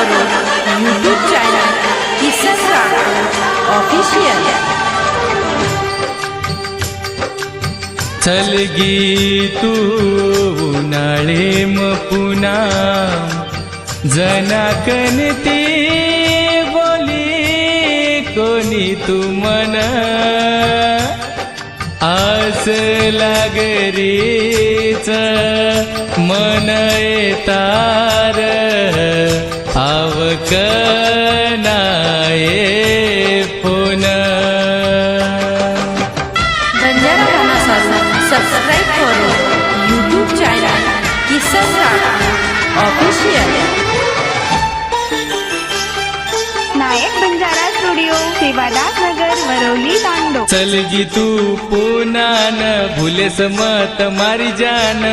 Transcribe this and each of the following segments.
करो YouTube channel Kisan Rathod official. चल गी तू उन्हाळे म पुन्हा जनाकनती बोली कोणी तू मन आस लागरीच मन येतार आवक नाये फोन। बंजारा गाना सब्सक्राइब करो YouTube channel Kisan Rathod official. Nayak Banjara studio Sevadas Nagar वरौली तांडो। चल गी तू पुन्हा न भूलेस मत मारी जान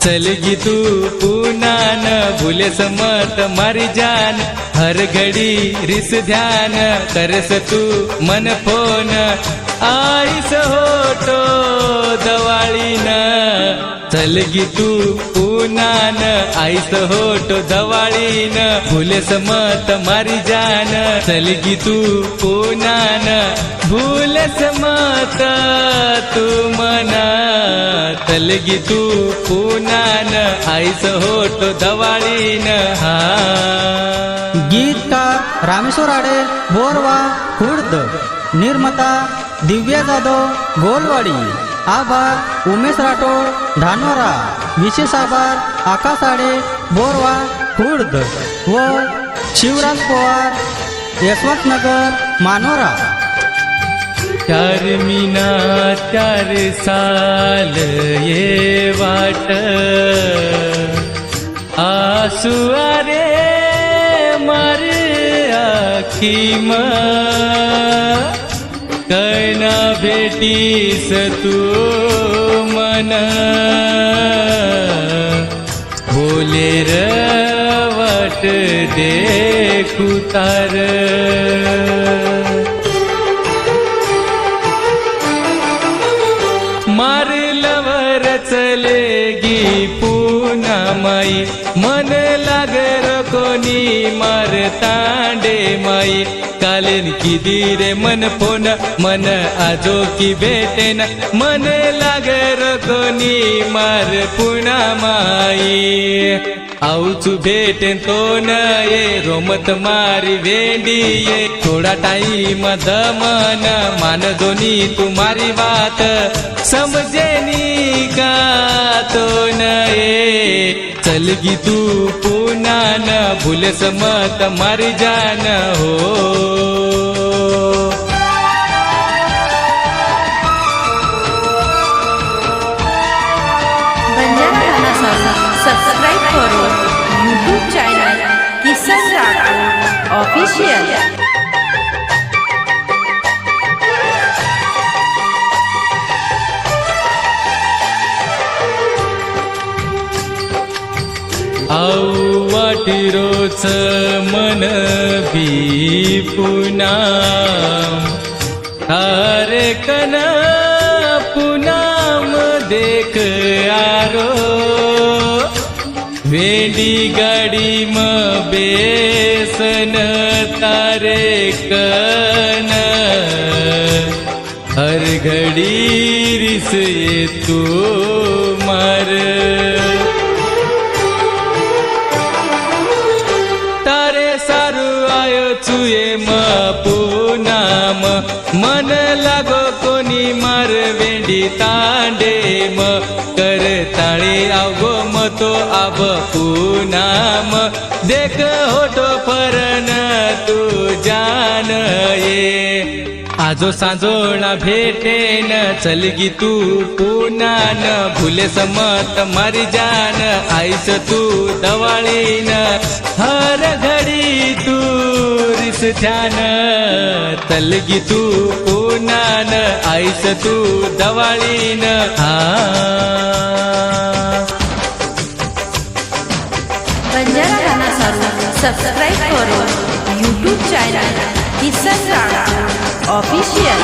चल गी तू पुन्हा न भूलेस मत मारी जान हर घडी रिस ध्यान करस तू मन फोन आईस होतो दवाळीन चल गी तू पुन्हा न आईस होतो दवाळीन भूलेस मत मारी जान चल गी तू पुन्हा न भूलेस मत तू मना चल गी तू पुन्हा न आईस होतो दवाळीन हा। गीतकार रामेश्वर आडे बोरवा खुर्द, निर्माता दिव्या जाधव गोलवाडी, आभार उमेश राठोड धानोरा, विशेष आभार आकाश आडे बोरवा खुर्द व शिवराज पवार यशवंतनगर मानोरा। 4 मीना 4 साल ये वाट आसू आरे मार आखी म कैना भेटीस तू मन बोले र वाट देखू तार। मारलवर चलेगी पुन्हा माई मन लागर कोणी मार तांडे माई कालेन की दिरे मन फोन मन आजो की भेटेन मन लागर कोणी मार पुन्हा माई आऊचू भेटेन तो न ये रोमत मारी वेंडी ये थोडा टाइम दमन मान दोनी तुम्हारी बात समजेनी का तो न ये चल गी तू पुन्हा न भूलेस मत मारी जान हो। बंजारा गाना सब्सक्राइब करो YouTube channel Kisan Rathod official. आऊ वाटिरोच मन भी पुन्हा हारे कना पुनाम देख आरो वेंडी गाडी म बेसन तारे कन हर घडी रिस ये तू मार चुये म पुनाम मन लागो कोणी मार वेंडी तांडे म कर ताळे आवगो म तो आब पुनाम देख होतो फरन तू जान ये आजो सांजोळा भेटेन चल गी तू पुन्हा न भूलेस मत मारी जान आईस तू दवाळीन हर घडी तू रिस ध्यान चल गी तू पुन्हा न आईस तू दवाळीन हा। बंजारा गाना सब्सक्राइब करो YouTube channel Kisan Rathod official.